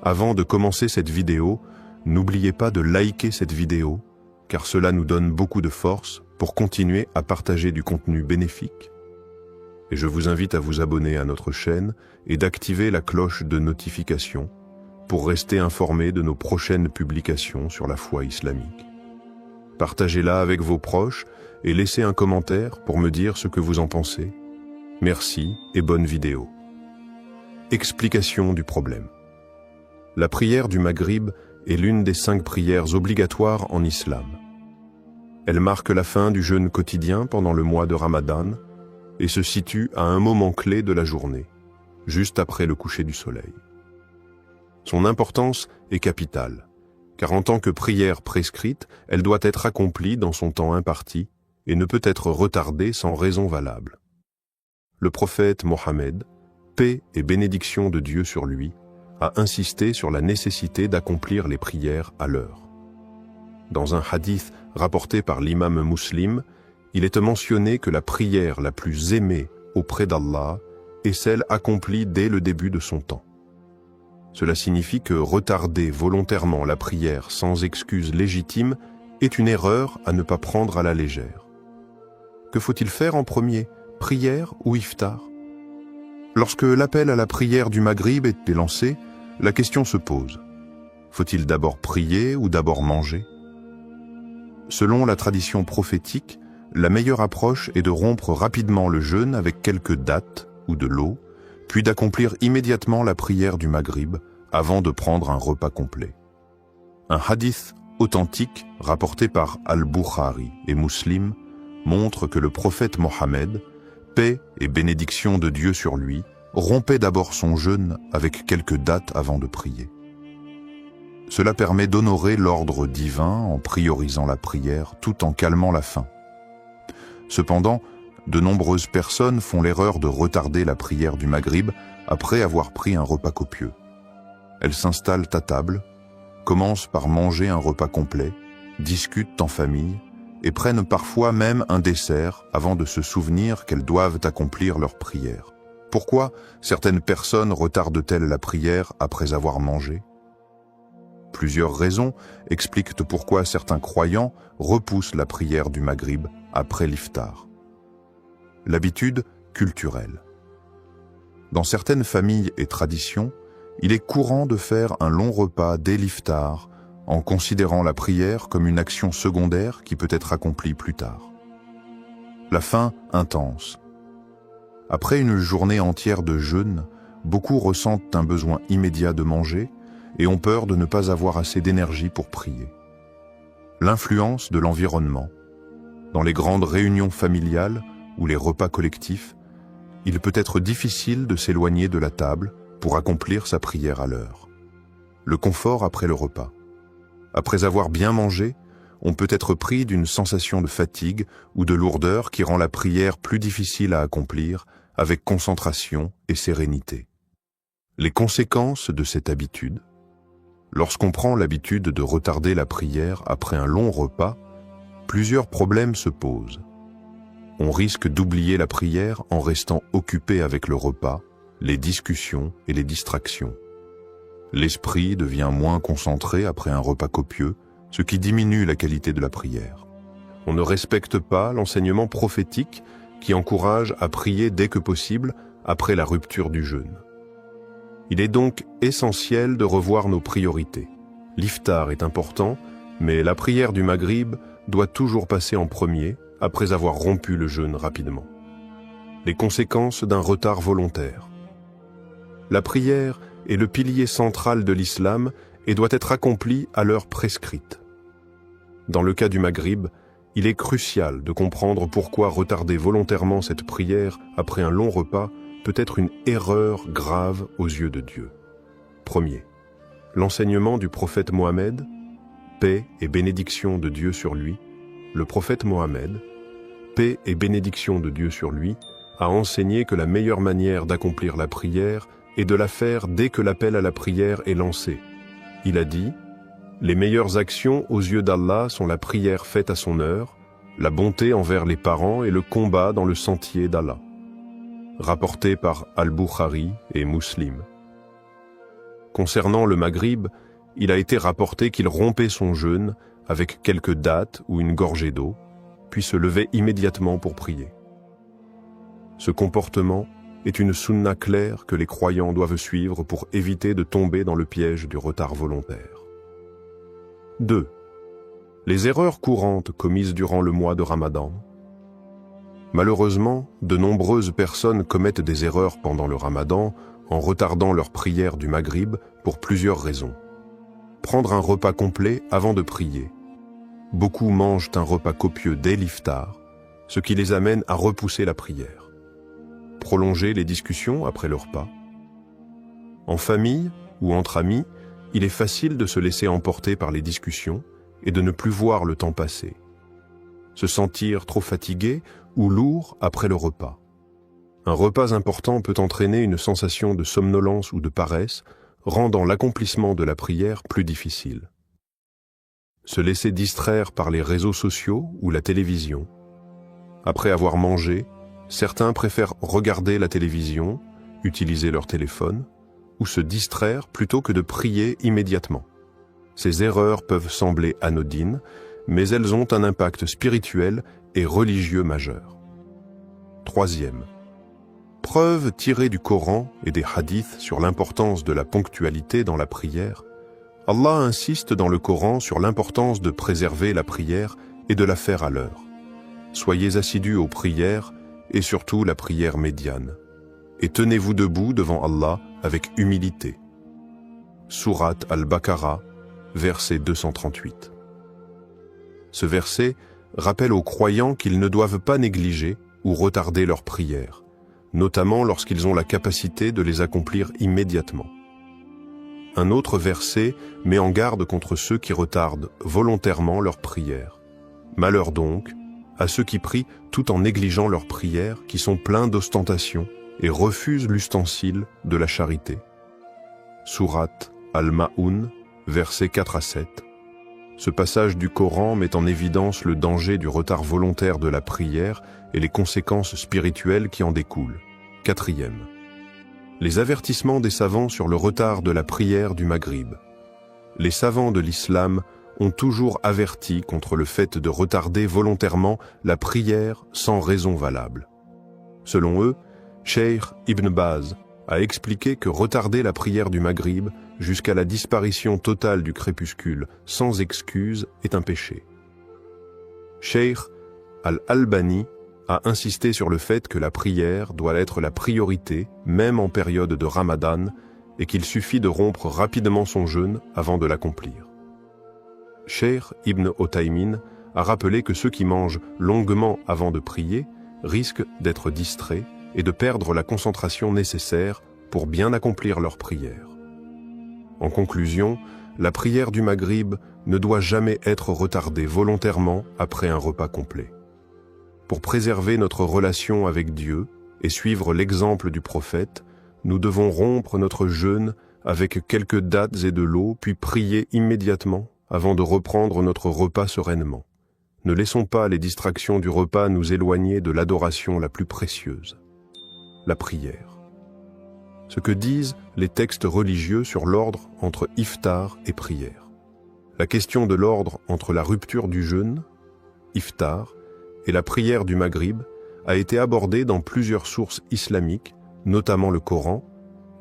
B: Avant de commencer cette vidéo, n'oubliez pas de liker cette vidéo, car cela nous donne beaucoup de force pour continuer à partager du contenu bénéfique. Et je vous invite à vous abonner à notre chaîne et d'activer la cloche de notification pour rester informé de nos prochaines publications sur la foi islamique. Partagez-la avec vos proches et laissez un commentaire pour me dire ce que vous en pensez. Merci et bonne vidéo. Explication du problème. La prière du Maghrib est l'une des 5 prières obligatoires en islam. Elle marque la fin du jeûne quotidien pendant le mois de Ramadan et se situe à un moment clé de la journée, juste après le coucher du soleil. Son importance est capitale, car en tant que prière prescrite, elle doit être accomplie dans son temps imparti et ne peut être retardée sans raison valable. Le prophète Mohammed, paix et bénédiction de Dieu sur lui, a insisté sur la nécessité d'accomplir les prières à l'heure. Dans un hadith rapporté par l'imam Muslim, il est mentionné que la prière la plus aimée auprès d'Allah est celle accomplie dès le début de son temps. Cela signifie que retarder volontairement la prière sans excuse légitime est une erreur à ne pas prendre à la légère. Que faut-il faire en premier, prière ou iftar? Lorsque l'appel à la prière du Maghrib est lancé, la question se pose. Faut-il d'abord prier ou d'abord manger? Selon la tradition prophétique, la meilleure approche est de rompre rapidement le jeûne avec quelques dattes ou de l'eau, puis d'accomplir immédiatement la prière du Maghrib avant de prendre un repas complet. Un hadith authentique rapporté par Al-Bukhari et Muslim montre que le prophète Mohammed, paix et bénédiction de Dieu sur lui, rompait d'abord son jeûne avec quelques dattes avant de prier. Cela permet d'honorer l'ordre divin en priorisant la prière tout en calmant la faim. Cependant, de nombreuses personnes font l'erreur de retarder la prière du Maghrib après avoir pris un repas copieux. Elles s'installent à table, commencent par manger un repas complet, discutent en famille et prennent parfois même un dessert avant de se souvenir qu'elles doivent accomplir leur prière. Pourquoi certaines personnes retardent-elles la prière après avoir mangé? Plusieurs raisons expliquent pourquoi certains croyants repoussent la prière du Maghrib après l'iftar. L'habitude culturelle. Dans certaines familles et traditions, il est courant de faire un long repas dès l'iftar, en considérant la prière comme une action secondaire qui peut être accomplie plus tard. La faim intense. Après une journée entière de jeûne, beaucoup ressentent un besoin immédiat de manger et ont peur de ne pas avoir assez d'énergie pour prier. L'influence de l'environnement. Dans les grandes réunions familiales ou les repas collectifs, il peut être difficile de s'éloigner de la table pour accomplir sa prière à l'heure. Le confort après le repas. Après avoir bien mangé, on peut être pris d'une sensation de fatigue ou de lourdeur qui rend la prière plus difficile à accomplir avec concentration et sérénité. Les conséquences de cette habitude. Lorsqu'on prend l'habitude de retarder la prière après un long repas, plusieurs problèmes se posent. On risque d'oublier la prière en restant occupé avec le repas, les discussions et les distractions. L'esprit devient moins concentré après un repas copieux, ce qui diminue la qualité de la prière. On ne respecte pas l'enseignement prophétique qui encourage à prier dès que possible après la rupture du jeûne. Il est donc essentiel de revoir nos priorités. L'iftar est important, mais la prière du Maghrib doit toujours passer en premier après avoir rompu le jeûne rapidement. Les conséquences d'un retard volontaire. La prière est le pilier central de l'islam et doit être accomplie à l'heure prescrite. Dans le cas du Maghrib, il est crucial de comprendre pourquoi retarder volontairement cette prière après un long repas peut être une erreur grave aux yeux de Dieu. Premier, l'enseignement du prophète Mohammed, paix et bénédiction de Dieu sur lui. Le prophète Mohammed, paix et bénédiction de Dieu sur lui, a enseigné que la meilleure manière d'accomplir la prière est de la faire dès que l'appel à la prière est lancé. Il a dit « Les meilleures actions aux yeux d'Allah sont la prière faite à son heure, la bonté envers les parents et le combat dans le sentier d'Allah. » Rapporté par Al-Bukhari et Muslim. Concernant le Maghrib, il a été rapporté qu'il rompait son jeûne avec quelques dattes ou une gorgée d'eau, puis se levait immédiatement pour prier. Ce comportement est une sunna claire que les croyants doivent suivre pour éviter de tomber dans le piège du retard volontaire. 2. Les erreurs courantes commises durant le mois de Ramadan. Malheureusement, de nombreuses personnes commettent des erreurs pendant le Ramadan en retardant leur prière du Maghrib pour plusieurs raisons. Prendre un repas complet avant de prier. Beaucoup mangent un repas copieux dès l'iftar, ce qui les amène à repousser la prière. Prolonger les discussions après le repas. En famille ou entre amis, il est facile de se laisser emporter par les discussions et de ne plus voir le temps passer. Se sentir trop fatigué ou lourd après le repas. Un repas important peut entraîner une sensation de somnolence ou de paresse, rendant l'accomplissement de la prière plus difficile. Se laisser distraire par les réseaux sociaux ou la télévision. Après avoir mangé, certains préfèrent regarder la télévision, utiliser leur téléphone, ou se distraire plutôt que de prier immédiatement. Ces erreurs peuvent sembler anodines, mais elles ont un impact spirituel et religieux majeur. Troisième. Preuve tirée du Coran et des hadiths sur l'importance de la ponctualité dans la prière. Allah insiste dans le Coran sur l'importance de préserver la prière et de la faire à l'heure. Soyez assidus aux prières et surtout la prière médiane. Et tenez-vous debout devant Allah avec humilité. Sourate Al-Baqarah, verset 238. Ce verset rappelle aux croyants qu'ils ne doivent pas négliger ou retarder leurs prières, notamment lorsqu'ils ont la capacité de les accomplir immédiatement. Un autre verset met en garde contre ceux qui retardent volontairement leurs prières. Malheur donc à ceux qui prient tout en négligeant leurs prières, qui sont pleins d'ostentation et refusent l'ustensile de la charité. Sourate Al-Ma'un, versets 4 à 7. Ce passage du Coran met en évidence le danger du retard volontaire de la prière et les conséquences spirituelles qui en découlent. Quatrième. Les avertissements des savants sur le retard de la prière du Maghrib. Les savants de l'islam ont toujours averti contre le fait de retarder volontairement la prière sans raison valable. Selon eux, Cheikh Ibn Baz a expliqué que retarder la prière du Maghrib jusqu'à la disparition totale du crépuscule sans excuse est un péché. Cheikh Al-Albani a insisté sur le fait que la prière doit être la priorité, même en période de Ramadan, et qu'il suffit de rompre rapidement son jeûne avant de l'accomplir. Cheikh Ibn Othaymin a rappelé que ceux qui mangent longuement avant de prier risquent d'être distraits et de perdre la concentration nécessaire pour bien accomplir leur prière. En conclusion, la prière du Maghrib ne doit jamais être retardée volontairement après un repas complet. Pour préserver notre relation avec Dieu et suivre l'exemple du prophète, nous devons rompre notre jeûne avec quelques dattes et de l'eau, puis prier immédiatement avant de reprendre notre repas sereinement. Ne laissons pas les distractions du repas nous éloigner de l'adoration la plus précieuse, la prière. Ce que disent les textes religieux sur l'ordre entre iftar et prière. La question de l'ordre entre la rupture du jeûne, iftar, et la prière du Maghrib a été abordée dans plusieurs sources islamiques, notamment le Coran,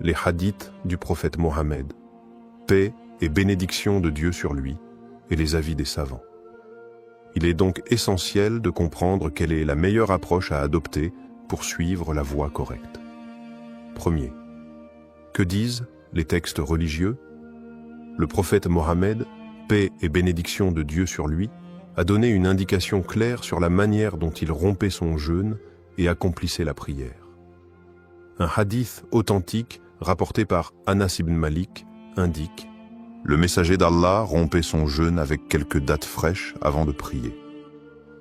B: les hadiths du prophète Mohammed, paix et bénédiction de Dieu sur lui, et les avis des savants. Il est donc essentiel de comprendre quelle est la meilleure approche à adopter pour suivre la voie correcte. Premier. Que disent les textes religieux? Le prophète Mohammed, paix et bénédiction de Dieu sur lui, a donné une indication claire sur la manière dont il rompait son jeûne et accomplissait la prière. Un hadith authentique rapporté par Anas ibn Malik indique: le messager d'Allah rompait son jeûne avec quelques dattes fraîches avant de prier.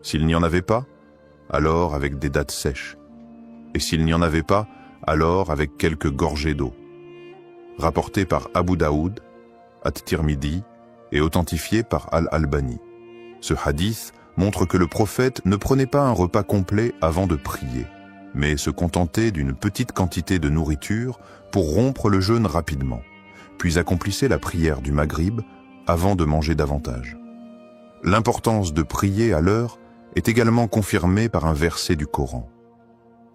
B: S'il n'y en avait pas, alors avec des dattes sèches. Et s'il n'y en avait pas, alors avec quelques gorgées d'eau. Rapporté par Abu Daoud, At-Tirmidhi et authentifié par Al-Albani. Ce hadith montre que le prophète ne prenait pas un repas complet avant de prier, mais se contentait d'une petite quantité de nourriture pour rompre le jeûne rapidement, puis accomplissait la prière du Maghrib avant de manger davantage. L'importance de prier à l'heure est également confirmée par un verset du Coran.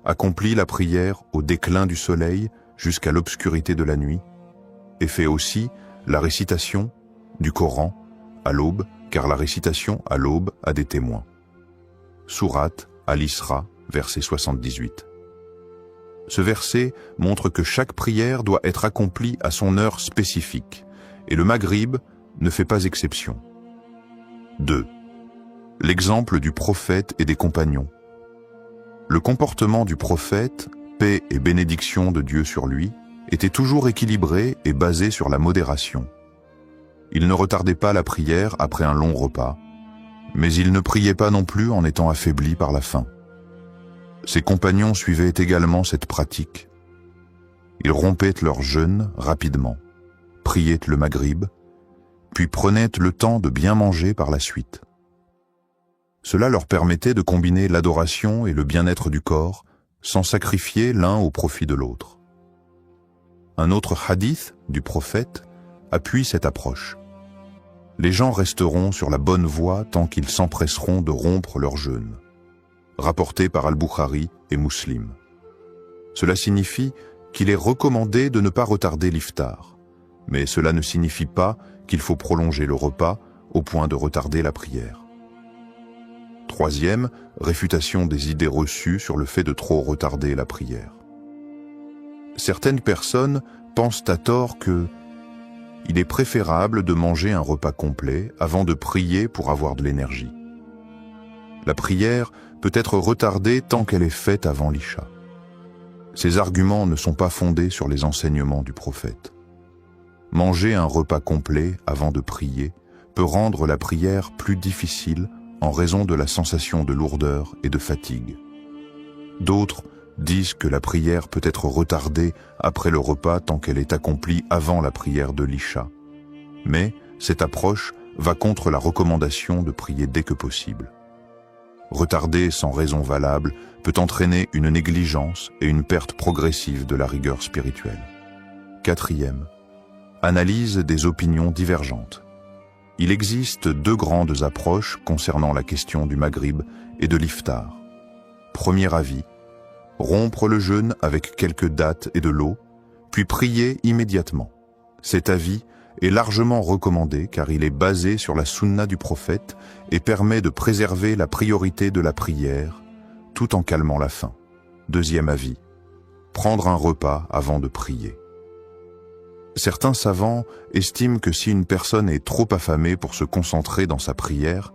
B: Accomplis la prière au déclin du soleil jusqu'à l'obscurité de la nuit, et fais aussi la récitation du Coran à l'aube, car la récitation à l'aube a des témoins. Sourate Al-Isra, verset 78. Ce verset montre que chaque prière doit être accomplie à son heure spécifique, et le Maghrib ne fait pas exception. 2. L'exemple du prophète et des compagnons. Le comportement du prophète, paix et bénédiction de Dieu sur lui,
A: était toujours équilibré et basé sur la modération. Il ne retardait pas la prière après un long repas, mais il ne priait pas non plus en étant affaibli par la faim. Ses compagnons suivaient également cette pratique. Ils rompaient leur jeûne rapidement, priaient le maghrib, puis prenaient le temps de bien manger par la suite. Cela leur permettait de combiner l'adoration et le bien-être du corps sans sacrifier l'un au profit de l'autre. Un autre hadith du prophète appuie cette approche. Les gens resteront sur la bonne voie tant qu'ils s'empresseront de rompre leur jeûne. Rapporté par Al-Bukhari et Muslim. Cela signifie qu'il est recommandé de ne pas retarder l'iftar, mais cela ne signifie pas qu'il faut prolonger le repas au point de retarder la prière. Troisième, réfutation des idées reçues sur le fait de trop retarder la prière. Certaines personnes pensent à tort que il est préférable de manger un repas complet avant de prier pour avoir de l'énergie. La prière peut être retardée tant qu'elle est faite avant l'Isha. Ces arguments ne sont pas fondés sur les enseignements du prophète. Manger un repas complet avant de prier peut rendre la prière plus difficile en raison de la sensation de lourdeur et de fatigue. D'autres disent que la prière peut être retardée après le repas tant qu'elle est accomplie avant la prière de l'Isha. Mais cette approche va contre la recommandation de prier dès que possible. Retarder sans raison valable peut entraîner une négligence et une perte progressive de la rigueur spirituelle. Quatrième, analyse des opinions divergentes. Il existe deux grandes approches concernant la question du maghrib et de l'iftar. Premier avis, rompre le jeûne avec quelques dattes et de l'eau, puis prier immédiatement. Cet avis est largement recommandé car il est basé sur la sunna du prophète et permet de préserver la priorité de la prière tout en calmant la faim. Deuxième avis, prendre un repas avant de prier. Certains savants estiment que si une personne est trop affamée pour se concentrer dans sa prière,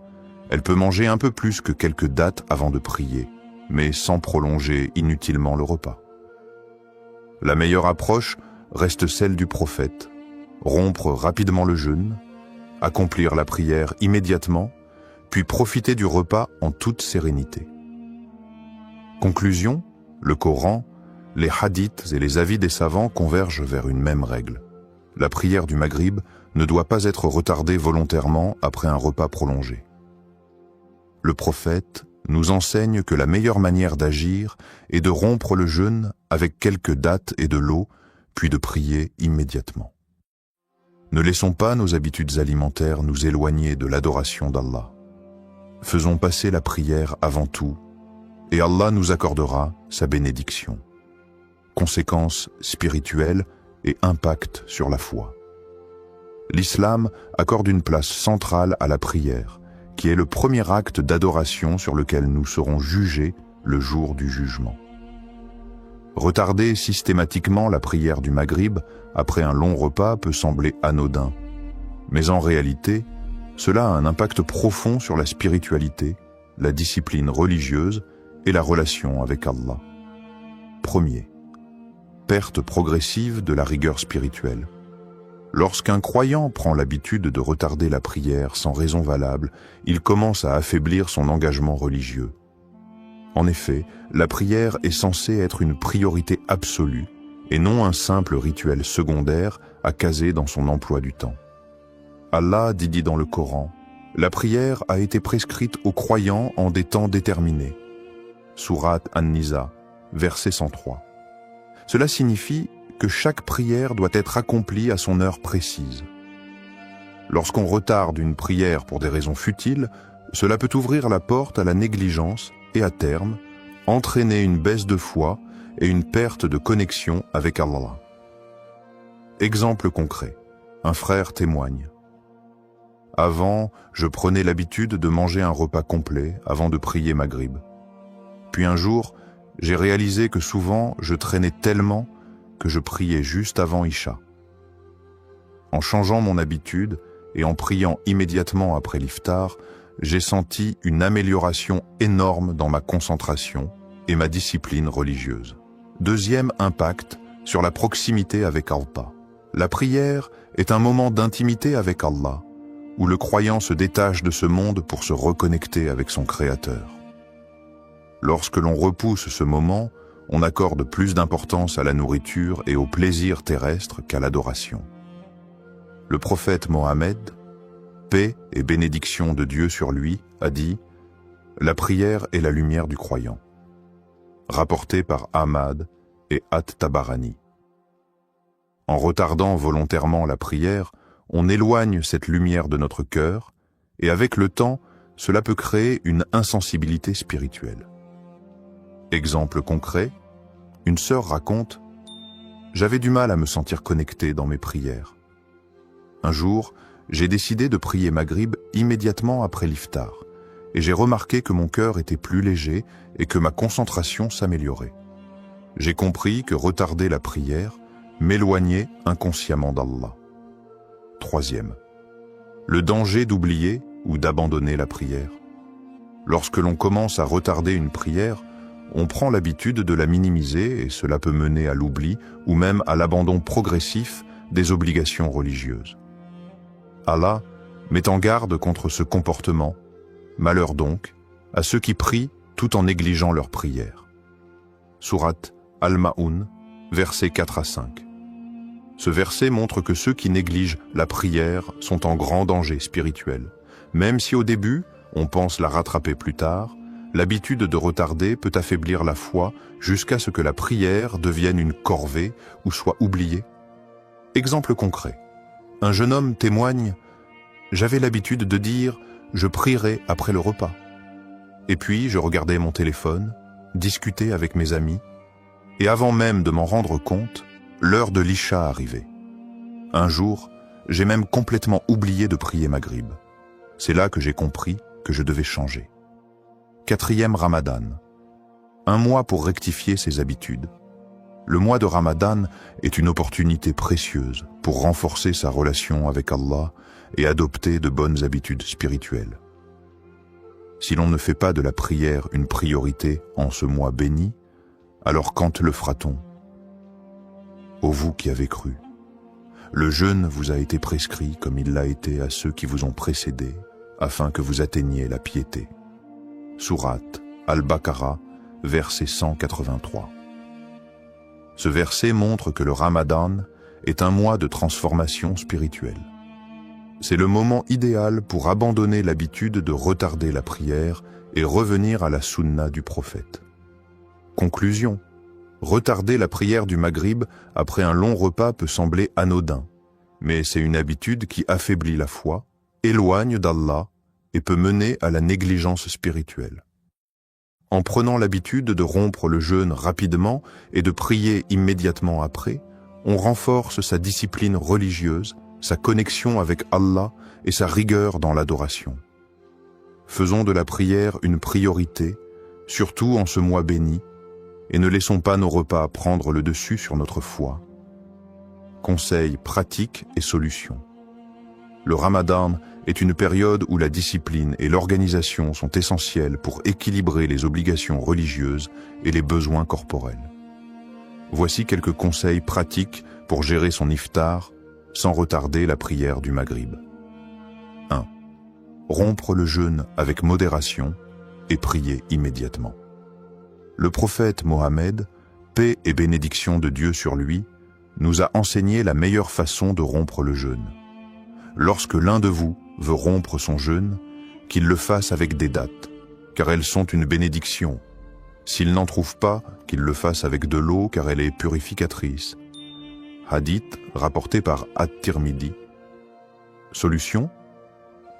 A: elle peut manger un peu plus que quelques dattes avant de prier, mais sans prolonger inutilement le repas. La meilleure approche reste celle du prophète, rompre rapidement le jeûne, accomplir la prière immédiatement, puis profiter du repas en toute sérénité. Conclusion, le Coran, les hadiths et les avis des savants convergent vers une même règle. La prière du maghrib ne doit pas être retardée volontairement après un repas prolongé. Le prophète nous enseigne que la meilleure manière d'agir est de rompre le jeûne avec quelques dattes et de l'eau, puis de prier immédiatement. Ne laissons pas nos habitudes alimentaires nous éloigner de l'adoration d'Allah. Faisons passer la prière avant tout, et Allah nous accordera sa bénédiction. Conséquences spirituelles et impact sur la foi. L'islam accorde une place centrale à la prière, qui est le premier acte d'adoration sur lequel nous serons jugés le jour du jugement. Retarder systématiquement la prière du maghrib après un long repas peut sembler anodin, mais en réalité, cela a un impact profond sur la spiritualité, la discipline religieuse et la relation avec Allah. Premier, perte progressive de la rigueur spirituelle. Lorsqu'un croyant prend l'habitude de retarder la prière sans raison valable, il commence à affaiblir son engagement religieux. En effet, la prière est censée être une priorité absolue et non un simple rituel secondaire à caser dans son emploi du temps. Allah dit dans le Coran, « La prière a été prescrite aux croyants en des temps déterminés. » Sourate An-Nisa, verset 103. Cela signifie que chaque prière doit être accomplie à son heure précise. Lorsqu'on retarde une prière pour des raisons futiles, cela peut ouvrir la porte à la négligence et à terme, entraîner une baisse de foi et une perte de connexion avec Allah. Exemple concret, un frère témoigne. Avant, je prenais l'habitude de manger un repas complet avant de prier Maghrib. Puis un jour, j'ai réalisé que souvent je traînais tellement que je priais juste avant Isha. En changeant mon habitude et en priant immédiatement après l'iftar, j'ai senti une amélioration énorme dans ma concentration et ma discipline religieuse. Deuxième impact sur la proximité avec Allah. La prière est un moment d'intimité avec Allah, où le croyant se détache de ce monde pour se reconnecter avec son Créateur. Lorsque l'on repousse ce moment, on accorde plus d'importance à la nourriture et au plaisir terrestre qu'à l'adoration. Le prophète Mohammed, paix et bénédiction de Dieu sur lui, a dit « La prière est la lumière du croyant », rapporté par Ahmad et At-Tabarani. En retardant volontairement la prière, on éloigne cette lumière de notre cœur, et avec le temps, cela peut créer une insensibilité spirituelle. Exemple concret, une sœur raconte « J'avais du mal à me sentir connecté dans mes prières. Un jour, j'ai décidé de prier Maghrib immédiatement après l'iftar, et j'ai remarqué que mon cœur était plus léger et que ma concentration s'améliorait. J'ai compris que retarder la prière m'éloignait inconsciemment d'Allah. » Troisième, le danger d'oublier ou d'abandonner la prière. Lorsque l'on commence à retarder une prière, on prend l'habitude de la minimiser et cela peut mener à l'oubli ou même à l'abandon progressif des obligations religieuses. Allah met en garde contre ce comportement. Malheur donc à ceux qui prient tout en négligeant leur prière. Sourate Al-Ma'un, versets 4 à 5. Ce verset montre que ceux qui négligent la prière sont en grand danger spirituel. Même si au début, on pense la rattraper plus tard, l'habitude de retarder peut affaiblir la foi jusqu'à ce que la prière devienne une corvée ou soit oubliée. Exemple concret. Un jeune homme témoigne « J'avais l'habitude de dire « je prierai après le repas ». Et puis je regardais mon téléphone, discutais avec mes amis, et avant même de m'en rendre compte, l'heure de l'Isha arrivait. Un jour, j'ai même complètement oublié de prier Maghrib. C'est là que j'ai compris que je devais changer. Quatrième Ramadan. Un mois pour rectifier ses habitudes. Le mois de Ramadan est une opportunité précieuse pour renforcer sa relation avec Allah et adopter de bonnes habitudes spirituelles. Si l'on ne fait pas de la prière une priorité en ce mois béni, alors quand le fera-t-on? Ô vous qui avez cru, le jeûne vous a été prescrit comme il l'a été à ceux qui vous ont précédés, afin que vous atteigniez la piété. Sourate Al-Baqarah, verset 183. Ce verset montre que le Ramadan est un mois de transformation spirituelle. C'est le moment idéal pour abandonner l'habitude de retarder la prière et revenir à la sunna du prophète. Conclusion. Retarder la prière du Maghrib après un long repas peut sembler anodin, mais c'est une habitude qui affaiblit la foi, éloigne d'Allah et peut mener à la négligence spirituelle. En prenant l'habitude de rompre le jeûne rapidement et de prier immédiatement après, on renforce sa discipline religieuse, sa connexion avec Allah et sa rigueur dans l'adoration. Faisons de la prière une priorité, surtout en ce mois béni, et ne laissons pas nos repas prendre le dessus sur notre foi. Conseils pratiques et solutions. Le Ramadan est une période où la discipline et l'organisation sont essentielles pour équilibrer les obligations religieuses et les besoins corporels. Voici quelques conseils pratiques pour gérer son iftar sans retarder la prière du Maghrib. 1. Rompre le jeûne avec modération et prier immédiatement. Le prophète Mohammed, paix et bénédiction de Dieu sur lui, nous a enseigné la meilleure façon de rompre le jeûne. Lorsque l'un de vous veut rompre son jeûne, qu'il le fasse avec des dattes, car elles sont une bénédiction. S'il n'en trouve pas, qu'il le fasse avec de l'eau, car elle est purificatrice. Hadith rapporté par At-Tirmidhi. Solution: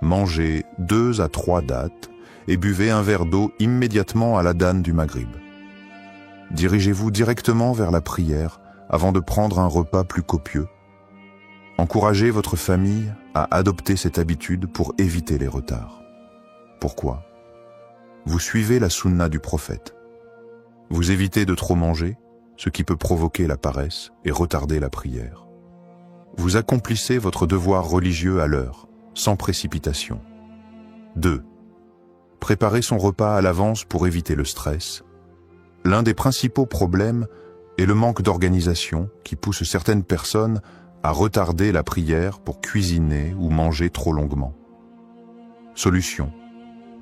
A: mangez 2 à 3 dattes et buvez un verre d'eau immédiatement à l'adhan du Maghrib. Dirigez-vous directement vers la prière avant de prendre un repas plus copieux. Encouragez votre famille à adopter cette habitude pour éviter les retards. Pourquoi? Vous suivez la sunna du prophète. Vous évitez de trop manger, ce qui peut provoquer la paresse et retarder la prière. Vous accomplissez votre devoir religieux à l'heure, sans précipitation. 2. Préparer son repas à l'avance pour éviter le stress. L'un des principaux problèmes et le manque d'organisation qui pousse certaines personnes à retarder la prière pour cuisiner ou manger trop longuement. Solution: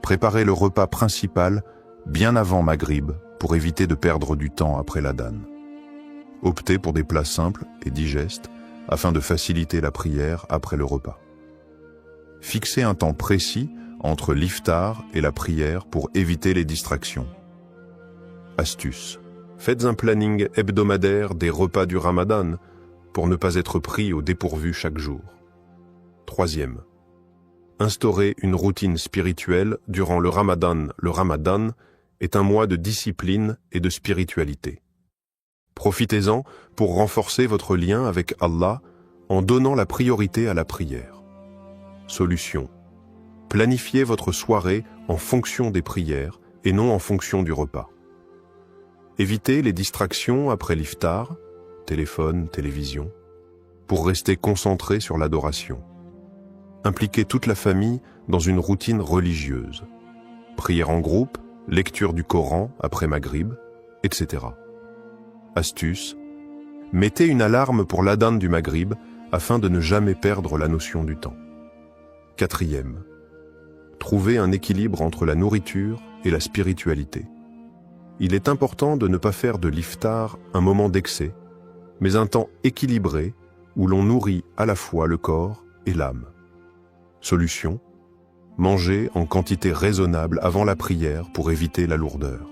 A: préparez le repas principal bien avant Maghrib pour éviter de perdre du temps après l'adhan. Optez pour des plats simples et digestes afin de faciliter la prière après le repas. Fixez un temps précis entre l'iftar et la prière pour éviter les distractions. Astuce: faites un planning hebdomadaire des repas du Ramadan pour ne pas être pris au dépourvu chaque jour. Troisième, instaurez une routine spirituelle durant le Ramadan. Le Ramadan est un mois de discipline et de spiritualité. Profitez-en pour renforcer votre lien avec Allah en donnant la priorité à la prière. Solution: planifiez votre soirée en fonction des prières et non en fonction du repas. Évitez les distractions après l'iftar, téléphone, télévision, pour rester concentré sur l'adoration. Impliquez toute la famille dans une routine religieuse. Prière en groupe, lecture du Coran après Maghrib, etc. Astuce: mettez une alarme pour l'adhan du Maghrib afin de ne jamais perdre la notion du temps. Quatrième, trouvez un équilibre entre la nourriture et la spiritualité. Il est important de ne pas faire de l'iftar un moment d'excès, mais un temps équilibré où l'on nourrit à la fois le corps et l'âme. Solution: mangez en quantité raisonnable avant la prière pour éviter la lourdeur.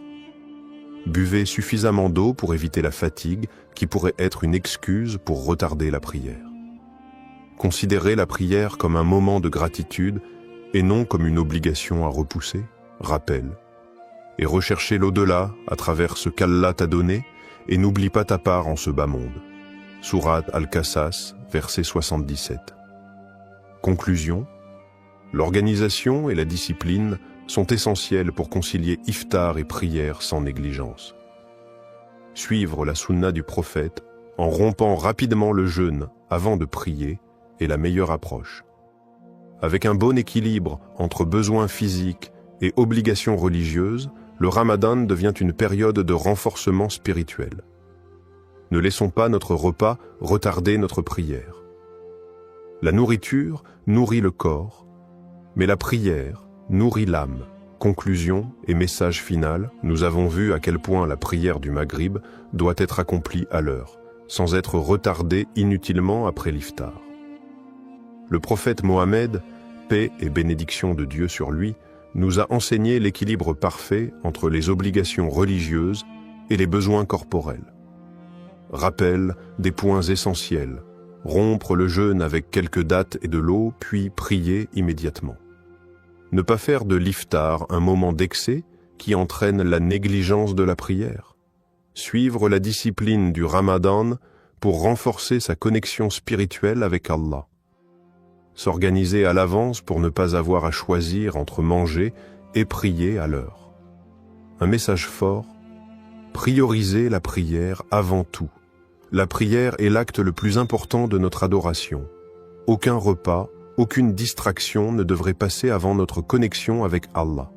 A: Buvez suffisamment d'eau pour éviter la fatigue qui pourrait être une excuse pour retarder la prière. Considérez la prière comme un moment de gratitude et non comme une obligation à repousser, rappel. Et recherchez l'au-delà à travers ce qu'Allah t'a donné et n'oublie pas ta part en ce bas monde. Sourate Al-Qasas, verset 77. Conclusion: l'organisation et la discipline sont essentielles pour concilier iftar et prière sans négligence. Suivre la sunna du prophète en rompant rapidement le jeûne avant de prier est la meilleure approche. Avec un bon équilibre entre besoins physiques et obligations religieuses, le Ramadan devient une période de renforcement spirituel. Ne laissons pas notre repas retarder notre prière. La nourriture nourrit le corps, mais la prière nourrit l'âme. Conclusion et message final, nous avons vu à quel point la prière du Maghrib doit être accomplie à l'heure, sans être retardée inutilement après l'iftar. Le prophète Mohammed, paix et bénédiction de Dieu sur lui, nous a enseigné l'équilibre parfait entre les obligations religieuses et les besoins corporels. Rappel des points essentiels: rompre le jeûne avec quelques dattes et de l'eau, puis prier immédiatement. Ne pas faire de l'iftar un moment d'excès qui entraîne la négligence de la prière. Suivre la discipline du Ramadan pour renforcer sa connexion spirituelle avec Allah. S'organiser à l'avance pour ne pas avoir à choisir entre manger et prier à l'heure. Un message fort: priorisez la prière avant tout. La prière est l'acte le plus important de notre adoration. Aucun repas, aucune distraction ne devrait passer avant notre connexion avec Allah.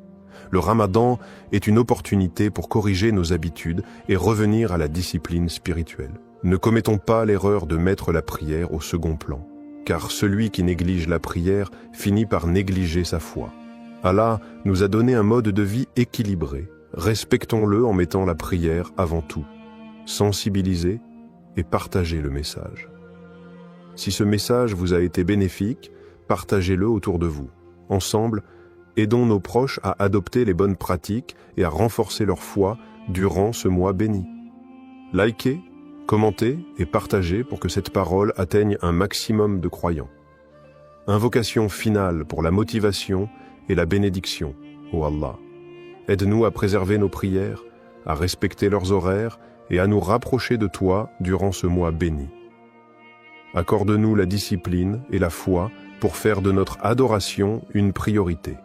A: Le Ramadan est une opportunité pour corriger nos habitudes et revenir à la discipline spirituelle. Ne commettons pas l'erreur de mettre la prière au second plan, car celui qui néglige la prière finit par négliger sa foi. Allah nous a donné un mode de vie équilibré. Respectons-le en mettant la prière avant tout. Sensibilisez et partagez le message. Si ce message vous a été bénéfique, partagez-le autour de vous. Ensemble, aidons nos proches à adopter les bonnes pratiques et à renforcer leur foi durant ce mois béni. Likez, commentez et partagez pour que cette parole atteigne un maximum de croyants. Invocation finale pour la motivation et la bénédiction, ô Allah. Aide-nous à préserver nos prières, à respecter leurs horaires et à nous rapprocher de toi durant ce mois béni. Accorde-nous la discipline et la foi pour faire de notre adoration une priorité.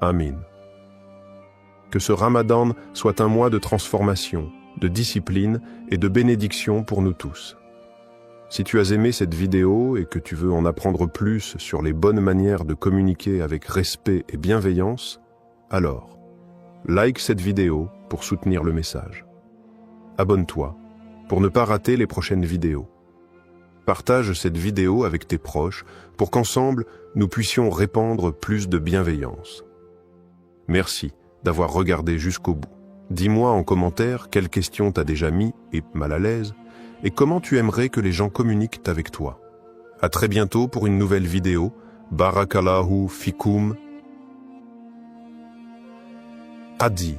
A: Amin. Que ce Ramadan soit un mois de transformation, de discipline et de bénédiction pour nous tous. Si tu as aimé cette vidéo et que tu veux en apprendre plus sur les bonnes manières de communiquer avec respect et bienveillance, alors, like cette vidéo pour soutenir le message. Abonne-toi
B: pour ne pas rater les prochaines vidéos. Partage cette vidéo avec tes proches pour qu'ensemble, nous puissions répandre plus de bienveillance. Merci d'avoir regardé jusqu'au bout. Dis-moi en commentaire quelles questions t'as déjà mis et mal à l'aise et comment tu aimerais que les gens communiquent avec toi. À très bientôt pour une nouvelle vidéo. Barakallahu fikum. Adi.